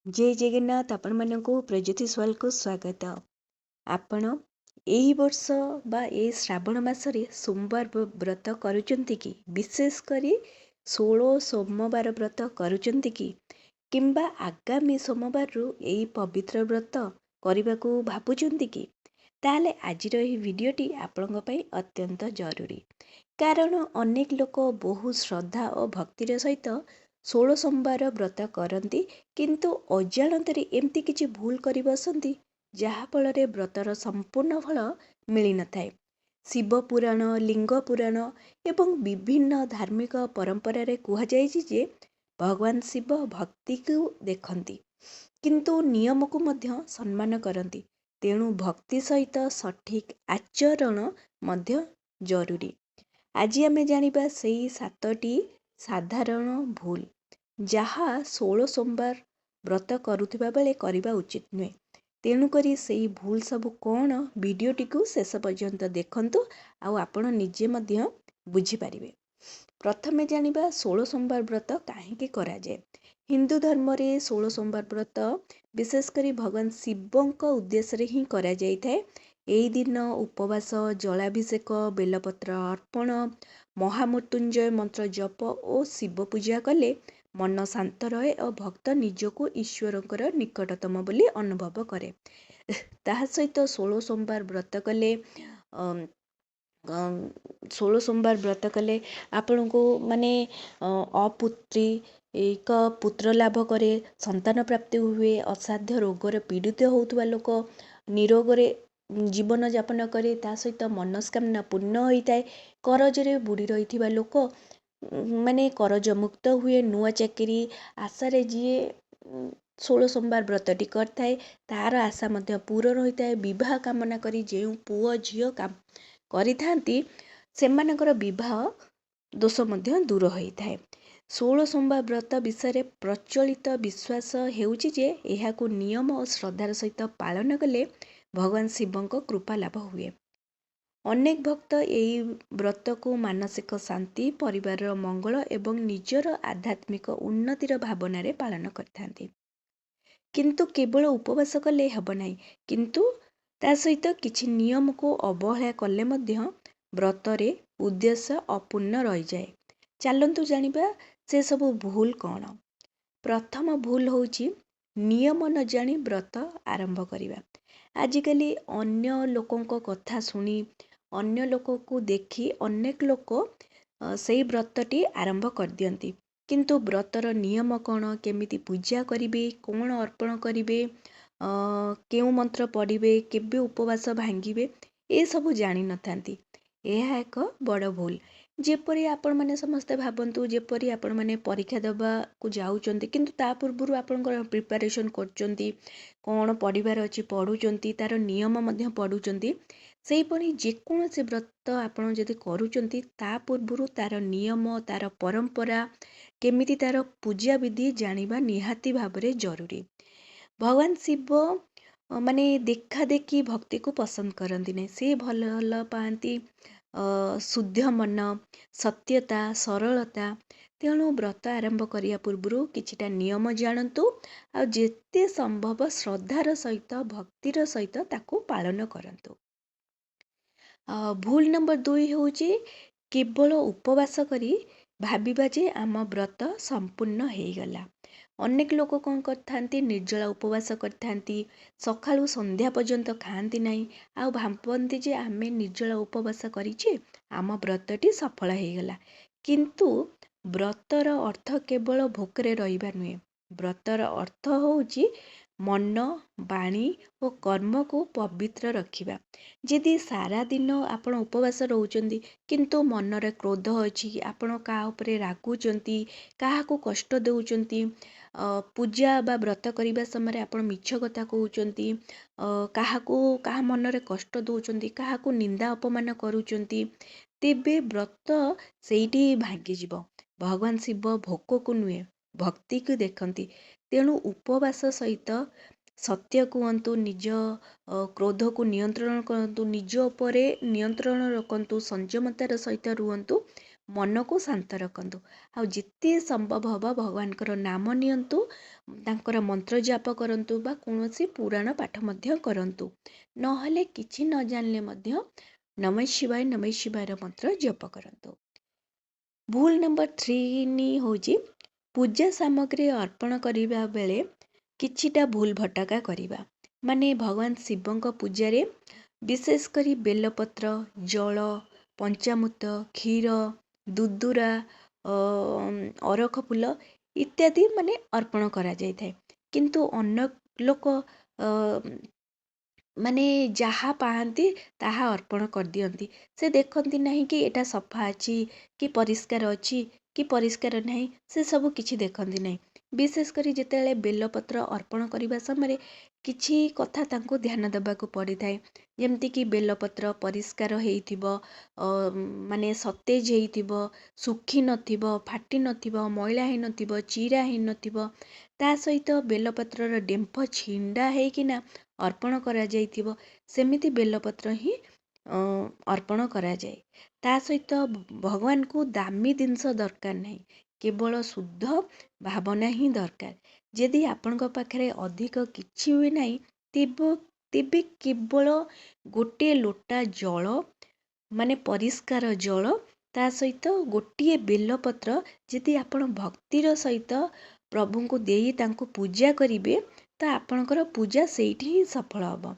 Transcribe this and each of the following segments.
जय जगन्नाथ आपण मानक प्रज्योति स्वाल को स्वागत। आपण एही वर्ष बा ए श्रावण मासरे सोमवार व्रत करुचंती कि विशेष करी 16 सोमवार व्रत करुचंती कि किंबा आगामी सोमवार रु एही पवित्र व्रत करने को भावुचंती कि ताले आजिर एही वीडियोटी आपनका पई अत्यंत जरूरी। कारण अनेक लोक बहु श्रद्धा और भक्तिर सहित 16 सोमवार व्रत करती किंतु अजाणତରେ एमती किछि भूल करि बसंती जहा फल व्रतर संपूर्ण फल मिली न थाए। शिव पुराण लिंग पुराण एवं विभिन्न धार्मिक परंपरा रे कुहा जायछि जे भगवान शिव भक्ति को देखंती किंतु नियम को मध्य सम्मान करती। तेणु भक्ति सहित सठिक आचरण मध्य जरूरी। आज आमे जानिबा सेही 7टी साधारण भूल जहा 16 सोमवार व्रत करुथिबा बेले करिबा उचित नुहे। तेणुकरी सेही भूल सब कौन वीडियोटी को शेष पर्यंत देखंतु आउ आपण निजे मध्य बुझी पारिबे। प्रथमे जानिबा 16 सोमवार व्रत काहेकि करा जाए। हिंदू धर्म रे 16 सोमवार व्रत विशेष करी भगवान शिवंक उद्देश्य रे ही करा जाई थाए। एही दिन उपवास जलाभिषेक बेलपत्र अर्पण महामृत्युंजय मंत्र जप और शिव पूजा कले मन शांत रहे और भक्त निजको ईश्वरकर निकटतम बोली अनुभव करे। ताहा सहित 16 सोमवार व्रत कले 16 सोमवार व्रत कले आपण को माने अपुत्री एक पुत्र लाभ करे, संतान प्राप्ति हुए, असाध्य रोगर पीड़ित होउतबा लोक निरोगरे जीवन यापन करे, ता सहित मनस्कामना पूर्ण होता है। करजरे बुड़ी रही लोक माने करज मुक्त हुए, नुआ चाकरी आशारे जी 16 सोमवार व्रतटी करथाए तार आशा मध्य पूर्ण होता है। विवाह कामना करी जो पुओ झियो काम करिथांती सेमानकर विवाह दोष मध्य दूर होता है। 16 सोमवार व्रत विषय प्रचलित विश्वास हेउची जे एहाकु नियम और श्रद्धार सहित पालन कले भगवान शिवंक कृपा लाभ हुए। अनेक भक्त यही व्रत को मानसिक शांति परिवार मंगल एवं निजर आध्यात्मिक उन्नतिर भावना रे पालन करथांती। किंतु केवल उपवास कले हेब नाही, किंतु ता सहित किछि नियम को अवहेला कले मध्य व्रतरे उद्देश्य अपूर्ण रही जाए। चलंतु जानिबा से सब भूल कौन। प्रथम भूल होची नियम न जानी व्रत आरंभ करिबा। आजिकली अन्य लोकों कथा सुनी अन्य लोक को देखी अनेक लोक सेही व्रतटी आरंभ कर दियंती किंतु व्रतर नियम कौन, केमिति पूजा करिवे, कौन अर्पण करिवे, केउ मंत्र पढ़िवे, केबे उपवास भांगिवे ए सब जानी नथांती। यह एक बड़ भूल। जेपरी आपण माने समस्ते भाबंतु जेपरी आपण माने परीक्षा देबा को जाउचंती किंतु ता पूर्वरु आपनकर प्रिपरेशन करचंती, कौन पढ़िबार अछि पढ़ुचंती, तार नियम मध्य पढ़ुचंती। सेहीपरि जेकोसी व्रत आपण जदि करुचंती ता पूर्वरु तार नियम तार परंपरा केमिति तार पूजा विधि जानिबा निहाती भाबरे जरूरी। भगवान शिव माने देखा देखी भक्ति को पसंद करती नहीं। से भल पाती शुद्ध मन सत्यता सरलता। तेणु व्रत आरंभ करिया पूर्वरु किछिटा नियम जानतु आ जेते संभव श्रद्धार सहित भक्तिर सहित ताकू पालन करंतु। भूल नंबर 2 होची केवल उपवास करी भाबिबा जे आम व्रत संपूर्ण हो गला। अनेक लोक कौन करथांती निर्जला उपवास करथांती, सकाळू संध्या पर्यंत खाती नहीं आ भाबंती जे आमे निर्जला उपवास करिछे आम व्रतटी सफल हो गला। किंतु व्रतर अर्थ केवल भोकरे रहिबा नुहे। व्रतर अर्थ होची मन बाणी और कर्म को पवित्र रखिबा। यदि सारा दिन आपण उपवास रहउचंदी किंतु मनरे क्रोध अछि, आपण का उपरे रागुचंती, काहाकू कष्ट देउचंती, पूजा बा व्रत करिबा समय आपण मिछ कथा कहउचंती, काहा मनरे कष्ट दउचंती, काहाकू निंदा अपमान करूचंती, तेबे व्रत सेठी भांगी जिवो। भगवान शिव भोक को नुहे भक्ति को देखती। तेणु उपवास सहित सत्य कहतु, निज क्रोध को नियंत्रण करतु, निज उपरे नियंत्रण रखतु, संयमतार सहित रुहतु, ମନକୁ ଶାନ୍ତ ରଖନ୍ତୁ। ଆଉ ଯେତେ ସମ୍ଭବ ହେବ ଭଗବାନଙ୍କର ନାମ ନିଅନ୍ତୁ, ତାଙ୍କର ମନ୍ତ୍ର ଜାପ କରନ୍ତୁ ବା କୌଣସି ପୁରାଣ ପାଠ ମଧ୍ୟ କରନ୍ତୁ। ନହେଲେ କିଛି ନ ଜାଣିଲେ ମଧ୍ୟ ନମଃ ଶିବାୟର ମନ୍ତ୍ର ଜପ କରନ୍ତୁ। ଭୁଲ ନମ୍ବର 3 ହେଉଛି ପୂଜା ସାମଗ୍ରୀ ଅର୍ପଣ କରିବା ବେଳେ କିଛିଟା ଭୁଲ ଭଟକା କରିବା। ମାନେ ଭଗବାନ ଶିବଙ୍କ ପୂଜାରେ ବିଶେଷ କରି ବେଲପତ୍ର, ଜଳ, ପଞ୍ଚାମୃତ, କ୍ଷୀର, ଦୁଦୁରା, ଅରଖ ଫୁଲ ଇତ୍ୟାଦି ମାନେ ଅର୍ପଣ କରାଯାଇଥାଏ। କିନ୍ତୁ ଅନ୍ୟ ଲୋକ ମାନେ ଯାହା ପାଆନ୍ତି ତାହା ଅର୍ପଣ କରିଦିଅନ୍ତି। ସେ ଦେଖନ୍ତି ନାହିଁ କି ଏଇଟା ସଫା ଅଛି କି ପରିଷ୍କାର ଅଛି କି ପରିଷ୍କାର ନାହିଁ, ସେ ସବୁ କିଛି ଦେଖନ୍ତି ନାହିଁ। ବିଶେଷ କରି ଯେତେବେଳେ ବେଲପତ୍ର ଅର୍ପଣ କରିବା ସମୟରେ କିଛି କଥା ତାଙ୍କୁ ଧ୍ୟାନ ଦେବାକୁ ପଡ଼ିଥାଏ। ଯେମିତିକି ବେଲପତ୍ର ପରିଷ୍କାର ହେଇଥିବ, ମାନେ ସତେଜ ହେଇଥିବ, ଶୁଖି ନଥିବ, ଫାଟି ନଥିବ, ମଇଳା ହେଇନଥିବ, ଚିରା ହେଇନଥିବ। ତା ସହିତ ବେଲପତ୍ରର ଡେମ୍ଫ ଛିଣ୍ଡା ହେଇକିନା ଅର୍ପଣ କରାଯାଇଥିବ। ସେମିତି ବେଲପତ୍ର ହିଁ ଅର୍ପଣ କରାଯାଏ। ତା ସହିତ ଭଗବାନଙ୍କୁ ଦାମୀ ଜିନିଷ ଦରକାର ନାହିଁ, କେବଳ ଶୁଦ୍ଧ ଭାବନା ହିଁ ଦରକାର। ଯଦି ଆପଣଙ୍କ ପାଖରେ ଅଧିକ କିଛି ବି ନାହିଁ, ତେବେ କେବଳ ଗୋଟିଏ ଲୋଟା ଜଳ, ମାନେ ପରିଷ୍କାର ଜଳ, ତା ସହିତ ଗୋଟିଏ ବେଲପତ୍ର ଯଦି ଆପଣ ଭକ୍ତିର ସହିତ ପ୍ରଭୁଙ୍କୁ ଦେଇ ତାଙ୍କୁ ପୂଜା କରିବେ, ତ ଆପଣଙ୍କର ପୂଜା ସେଇଠି ହିଁ ସଫଳ ହେବ।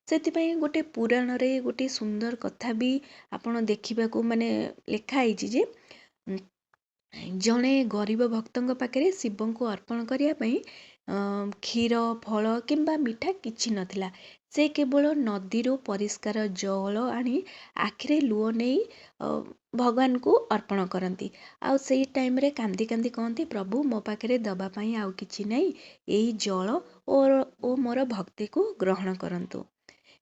ସେଥିପାଇଁ ଗୋଟେ ପୁରାଣରେ ଗୋଟେ ସୁନ୍ଦର କଥା ବି ଆପଣ ଦେଖିବାକୁ ମାନେ ଲେଖା ହେଇଛି ଯେ ଜଣେ ଗରିବ ଭକ୍ତଙ୍କ ପାଖରେ ଶିବଙ୍କୁ ଅର୍ପଣ କରିବା ପାଇଁ କ୍ଷୀର, ଫଳ କିମ୍ବା ମିଠା କିଛି ନଥିଲା। ସେ କେବଳ ନଦୀରୁ ପରିଷ୍କାର ଜଳ ଆଣି ଆଖିରେ ଲୁହ ନେଇ ଭଗବାନଙ୍କୁ ଅର୍ପଣ କରନ୍ତି। ଆଉ ସେଇ ଟାଇମରେ କାନ୍ଦି କାନ୍ଦି କହନ୍ତି, ପ୍ରଭୁ ମୋ ପାଖରେ ଦେବା ପାଇଁ ଆଉ କିଛି ନାହିଁ, ଏଇ ଜଳ ଓ ମୋର ଭକ୍ତିକୁ ଗ୍ରହଣ କରନ୍ତୁ।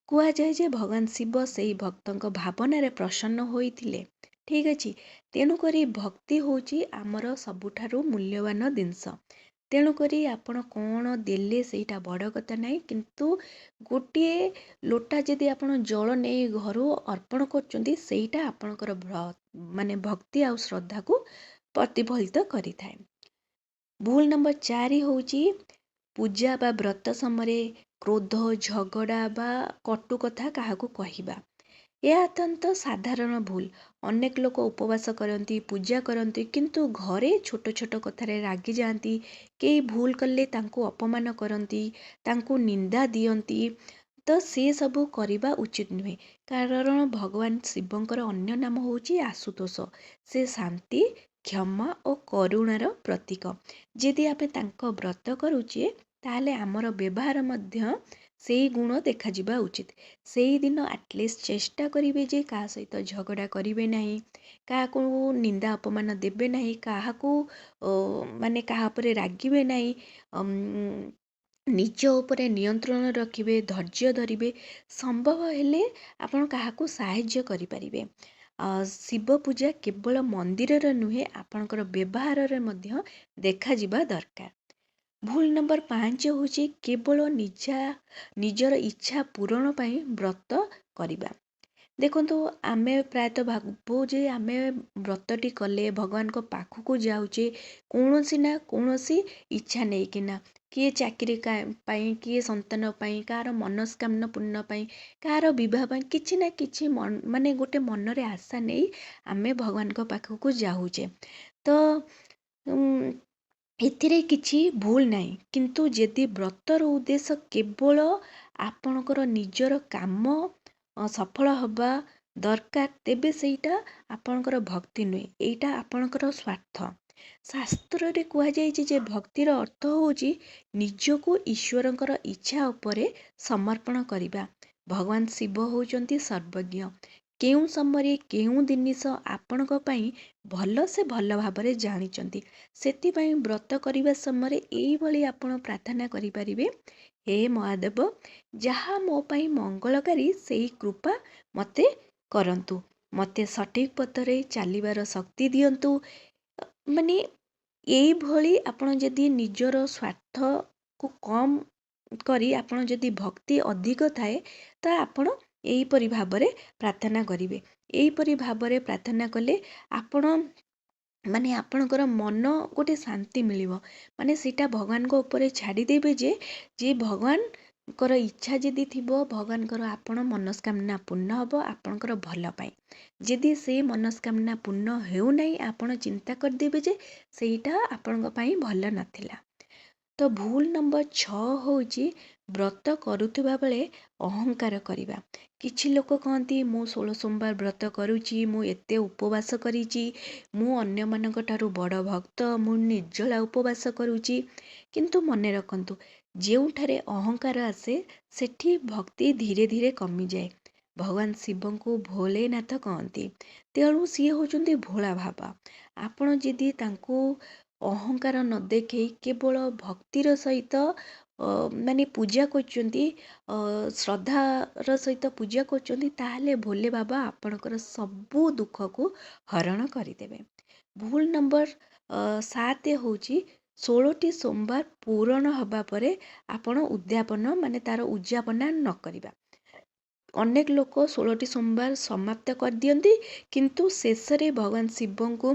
କୁହାଯାଏ ଯେ ଭଗବାନ ଶିବ ସେଇ ଭକ୍ତଙ୍କ ଭାବନାରେ ପ୍ରସନ୍ନ ହୋଇଥିଲେ। ଠିକ୍ ଅଛି। ତେଣୁକରି ଭକ୍ତି ହେଉଛି ଆମର ସବୁଠାରୁ ମୂଲ୍ୟବାନ ଜିନିଷ। ତେଣୁକରି ଆପଣ କ'ଣ ଦେଲେ ସେଇଟା ବଡ଼ କଥା ନାହିଁ, କିନ୍ତୁ ଗୋଟିଏ ଲୋଟା ଯଦି ଆପଣ ଜଳ ନେଇ ଘରୁ ଅର୍ପଣ କରୁଛନ୍ତି, ସେଇଟା ଆପଣଙ୍କର ମାନେ ଭକ୍ତି ଆଉ ଶ୍ରଦ୍ଧାକୁ ପ୍ରତିଫଳିତ କରିଥାଏ। ଭୁଲ ନମ୍ବର 4 ହେଉଛି ପୂଜା ବା ବ୍ରତ ସମୟରେ କ୍ରୋଧ, ଝଗଡ଼ା ବା କଟୁ କଥା କାହାକୁ କହିବା। ଏହା ଅତ୍ୟନ୍ତ ସାଧାରଣ ଭୁଲ। ଅନେକ ଲୋକ ଉପବାସ କରନ୍ତି, ପୂଜା କରନ୍ତି, କିନ୍ତୁ ଘରେ ଛୋଟ ଛୋଟ କଥାରେ ରାଗିଯାଆନ୍ତି। କେହି ଭୁଲ କଲେ ତାଙ୍କୁ ଅପମାନ କରନ୍ତି, ତାଙ୍କୁ ନିନ୍ଦା ଦିଅନ୍ତି। ତ ସେ ସବୁ କରିବା ଉଚିତ ନୁହେଁ। କାରଣ ଭଗବାନ ଶିବଙ୍କର ଅନ୍ୟ ନାମ ହେଉଛି ଆଶୁତୋଷ। ସେ ଶାନ୍ତି, କ୍ଷମା ଓ କରୁଣାର ପ୍ରତୀକ। ଯଦି ଆମେ ତାଙ୍କ ବ୍ରତ କରୁଛେ, ତାହେଲେ ଆମର ବ୍ୟବହାର ମଧ୍ୟ ସେଇ ଗୁଣ ଦେଖାଯିବା ଉଚିତ। ସେଇଦିନ ଆଟଲିଷ୍ଟ ଚେଷ୍ଟା କରିବେ ଯେ କାହା ସହିତ ଝଗଡ଼ା କରିବେ ନାହିଁ, କାହାକୁ ନିନ୍ଦା ଅପମାନ ଦେବେ ନାହିଁ, କାହାକୁ ମାନେ କାହା ଉପରେ ରାଗିବେ ନାହିଁ, ନିଜ ଉପରେ ନିୟନ୍ତ୍ରଣ ରଖିବେ, ଧୈର୍ଯ୍ୟ ଧରିବେ। ସମ୍ଭବ ହେଲେ ଆପଣ କାହାକୁ ସାହାଯ୍ୟ କରିପାରିବେ। ଶିବ ପୂଜା କେବଳ ମନ୍ଦିରରେ ନୁହେଁ, ଆପଣଙ୍କର ବ୍ୟବହାରରେ ମଧ୍ୟ ଦେଖାଯିବା ଦରକାର। ଭୁଲ ନମ୍ବର 5 ହେଉଛି କେବଳ ନିଜର ଇଚ୍ଛା ପୂରଣ ପାଇଁ ବ୍ରତ କରିବା। ଦେଖନ୍ତୁ, ଆମେ ପ୍ରାୟତଃ ଭାବୁ ଯେ ଆମେ ବ୍ରତଟି କଲେ ଭଗବାନଙ୍କ ପାଖକୁ ଯାଉଛେ କୌଣସି ନା କୌଣସି ଇଚ୍ଛା ନେଇକିନା। କିଏ ଚାକିରି ପାଇଁ, କିଏ ସନ୍ତାନ ପାଇଁ, କାହାର ମନସ୍କାମନା ପୂର୍ଣ୍ଣ ପାଇଁ, କାହାର ବିବାହ ପାଇଁ, କିଛି ନା କିଛି ମାନେ ଗୋଟେ ମନରେ ଆଶା ନେଇ ଆମେ ଭଗବାନଙ୍କ ପାଖକୁ ଯାଉଛେ। ତ ଏଥିରେ କିଛି ଭୁଲ ନାହିଁ, କିନ୍ତୁ ଯଦି ବ୍ରତର ଉଦ୍ଦେଶ୍ୟ କେବଳ ଆପଣଙ୍କର ନିଜର କାମ ସଫଳ ହେବା ଦରକାର, ତେବେ ସେଇଟା ଆପଣଙ୍କର ଭକ୍ତି ନୁହେଁ, ଏଇଟା ଆପଣଙ୍କର ସ୍ୱାର୍ଥ। ଶାସ୍ତ୍ରରେ କୁହାଯାଇଛି ଯେ ଭକ୍ତିର ଅର୍ଥ ହେଉଛି ନିଜକୁ ଈଶ୍ୱରଙ୍କର ଇଚ୍ଛା ଉପରେ ସମର୍ପଣ କରିବା। ଭଗବାନ ଶିବ ହେଉଛନ୍ତି ସର୍ବଜ୍ଞ। କେଉଁ ସମୟରେ କେଉଁ ଜିନିଷ ଆପଣଙ୍କ ପାଇଁ ଭଲ, ସେ ଭଲ ଭାବରେ ଜାଣିଛନ୍ତି। ସେଥିପାଇଁ ବ୍ରତ କରିବା ସମୟରେ ଏଇଭଳି ଆପଣ ପ୍ରାର୍ଥନା କରିପାରିବେ, ହେ ମହାଦେବ, ଯାହା ମୋ ପାଇଁ ମଙ୍ଗଳକାରୀ ସେଇ କୃପା ମୋତେ କରନ୍ତୁ। ମୋତେ ସଠିକ୍ ପଥରେ ଚାଲିବାର ଶକ୍ତି ଦିଅନ୍ତୁ। ମାନେ ଏଇଭଳି ଆପଣ ଯଦି ନିଜର ସ୍ୱାର୍ଥକୁ କମ୍ କରି ଆପଣ ଯଦି ଭକ୍ତି ଅଧିକ ଥାଏ, ତ ଆପଣ ଏହିପରି ଭାବରେ ପ୍ରାର୍ଥନା କରିବେ। ଏହିପରି ଭାବରେ ପ୍ରାର୍ଥନା କଲେ ଆପଣ ମାନେ ଆପଣଙ୍କର ମନ ଗୋଟେ ଶାନ୍ତି ମିଳିବ। ମାନେ ସେଇଟା ଭଗବାନଙ୍କ ଉପରେ ଛାଡ଼ିଦେବେ ଯେ ଭଗବାନଙ୍କର ଇଚ୍ଛା ଯଦି ଥିବ ଭଗବାନଙ୍କର ଆପଣ ମନସ୍କାମନା ପୂର୍ଣ୍ଣ ହେବ ଆପଣଙ୍କର ଭଲ ପାଇଁ। ଯଦି ସେ ମନସ୍କାମନା ପୂର୍ଣ୍ଣ ହେଉନାହିଁ ଆପଣ ଚିନ୍ତା କରିଦେବେ ଯେ ସେଇଟା ଆପଣଙ୍କ ପାଇଁ ଭଲ ନଥିଲା। ତ ଭୁଲ ନମ୍ବର 6 ହେଉଛି ବ୍ରତ କରୁଥିବା ବେଳେ ଅହଙ୍କାର କରିବା। କିଛି ଲୋକ କହନ୍ତି ମୁଁ 16 ସୋମବାର ବ୍ରତ କରୁଛି, ମୁଁ ଏତେ ଉପବାସ କରିଛି, ମୁଁ ଅନ୍ୟମାନଙ୍କ ଠାରୁ ବଡ଼ ଭକ୍ତ, ମୁଁ ନିର୍ଜଳା ଉପବାସ କରୁଛି। କିନ୍ତୁ ମନେ ରଖନ୍ତୁ, ଯେଉଁଠାରେ ଅହଙ୍କାର ଆସେ ସେଠି ଭକ୍ତି ଧୀରେ ଧୀରେ କମିଯାଏ। ଭଗବାନ ଶିବଙ୍କୁ ଭୋଲେନାଥ କହନ୍ତି, ତେଣୁ ସିଏ ହେଉଛନ୍ତି ଭୋଳା ବାବା। ଆପଣ ଯଦି ତାଙ୍କୁ ଅହଙ୍କାର ନ ଦେଖେଇ କେବଳ ଭକ୍ତିର ସହିତ ମାନେ ପୂଜା କରୁଛନ୍ତି, ଶ୍ରଦ୍ଧାର ସହିତ ପୂଜା କରୁଛନ୍ତି, ତାହେଲେ ଭୋଲେ ବାବା ଆପଣଙ୍କର ସବୁ ଦୁଃଖକୁ ହରଣ କରିଦେବେ। ଭୁଲ ନମ୍ବର 7 ହେଉଛି 16ଟି ସୋମବାର ପୂରଣ ହେବା ପରେ ଆପଣ ଉଦ୍ଯାପନ ମାନେ ତାର ଉଦ୍ଯାପନା ନ କରିବା। ଅନେକ ଲୋକ 16ଟି ସୋମବାର ସମାପ୍ତ କରିଦିଅନ୍ତି କିନ୍ତୁ ଶେଷରେ ଭଗବାନ ଶିବଙ୍କୁ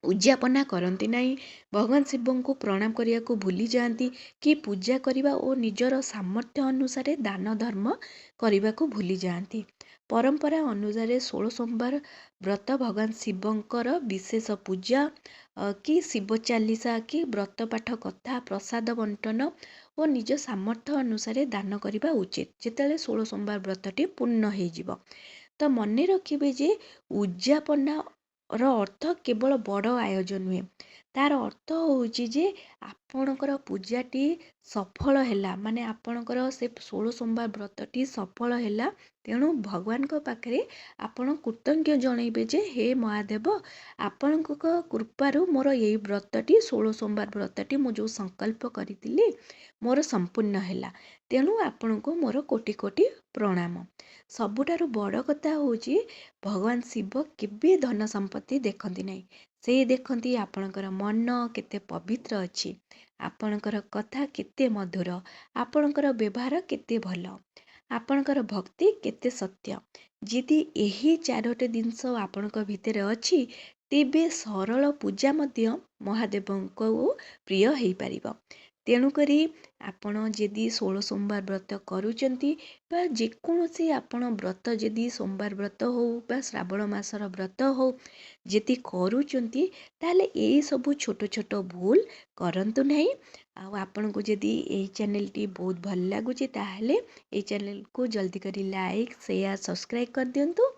ଉଦ୍ଯାପନା କରନ୍ତି ନାହିଁ। ଭଗବାନ ଶିବଙ୍କୁ ପ୍ରଣାମ କରିବାକୁ ଭୁଲି ଯାଆନ୍ତି କି ପୂଜା କରିବା ଓ ନିଜର ସାମର୍ଥ୍ୟ ଅନୁସାରେ ଦାନ ଧର୍ମ କରିବାକୁ ଭୁଲି ଯାଆନ୍ତି। ପରମ୍ପରା ଅନୁସାରେ 16 ସୋମବାର ବ୍ରତ ଭଗବାନ ଶିବଙ୍କର ବିଶେଷ ପୂଜା କି ଶିବ ଚାଲିସା କି ବ୍ରତ ପାଠ କଥା ପ୍ରସାଦ ବଣ୍ଟନ ଓ ନିଜ ସାମର୍ଥ୍ୟ ଅନୁସାରେ ଦାନ କରିବା ଉଚିତ ଯେତେବେଳେ 16 ସୋମବାର ବ୍ରତଟି ପୂର୍ଣ୍ଣ ହେଇଯିବ। ତ ମନେ ରଖିବେ ଯେ ଉଦ୍ଯାପନାର ଅର୍ଥ କେବଳ ବଡ଼ ଆୟୋଜନ ନୁହେଁ, ତାର ଅର୍ଥ ହେଉଛି ଯେ ଆପଣଙ୍କର ପୂଜାଟି ସଫଳ ହେଲା, ମାନେ ଆପଣଙ୍କର ସେ 16 ସୋମବାର ବ୍ରତଟି ସଫଳ ହେଲା। ତେଣୁ ଭଗବାନଙ୍କ ପାଖରେ ଆପଣ କୃତଜ୍ଞ ଜଣାଇବେ ଯେ ହେ ମହାଦେବ, ଆପଣଙ୍କ କୃପାରୁ ମୋର ଏଇ ବ୍ରତଟି 16 ସୋମବାର ବ୍ରତଟି ମୁଁ ଯେଉଁ ସଂକଳ୍ପ କରିଥିଲି ମୋର ସମ୍ପୂର୍ଣ୍ଣ ହେଲା। ତେଣୁ ଆପଣଙ୍କୁ ମୋର କୋଟି କୋଟି ପ୍ରଣାମ। ସବୁଠାରୁ ବଡ଼ କଥା ହେଉଛି ଭଗବାନ ଶିବ କେବେ ଧନ ସମ୍ପତ୍ତି ଦେଖନ୍ତି ନାହିଁ, ସେ ଦେଖନ୍ତି ଆପଣଙ୍କର ମନ କେତେ ପବିତ୍ର ଅଛି, ଆପଣଙ୍କର କଥା କେତେ ମଧୁର, ଆପଣଙ୍କର ବ୍ୟବହାର କେତେ ଭଲ, ଆପଣଙ୍କର ଭକ୍ତି କେତେ ସତ୍ୟ। ଯଦି ଏହି 4ଟି ଜିନିଷ ଆପଣଙ୍କ ଭିତରେ ଅଛି ତେବେ ସରଳ ପୂଜା ମଧ୍ୟ ମହାଦେବଙ୍କୁ ପ୍ରିୟ ହେଇପାରିବ। ତେଣୁକରି ଆପଣ ଯଦି 16 ସୋମବାର ବ୍ରତ କରୁଛନ୍ତି ବା ଯେକୌଣସି ଆପଣ ବ୍ରତ ଯଦି ସୋମବାର ବ୍ରତ ହଉ ବା ଶ୍ରାବଣ ମାସର ବ୍ରତ ହଉ ଯଦି କରୁଛନ୍ତି ତାହେଲେ ଏଇ ସବୁ ଛୋଟ ଛୋଟ ଭୁଲ କରନ୍ତୁ ନାହିଁ। ଆଉ ଆପଣଙ୍କୁ ଯଦି ଏହି ଚ୍ୟାନେଲଟି ବହୁତ ଭଲ ଲାଗୁଛି ତାହେଲେ ଏହି ଚ୍ୟାନେଲକୁ ଜଲ୍ଦି କରି ଲାଇକ୍ ସେୟାର ସବସ୍କ୍ରାଇବ୍ କରିଦିଅନ୍ତୁ।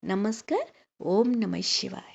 ନମସ୍କାର। ଓମ୍ ନମଃ ଶିବାୟ।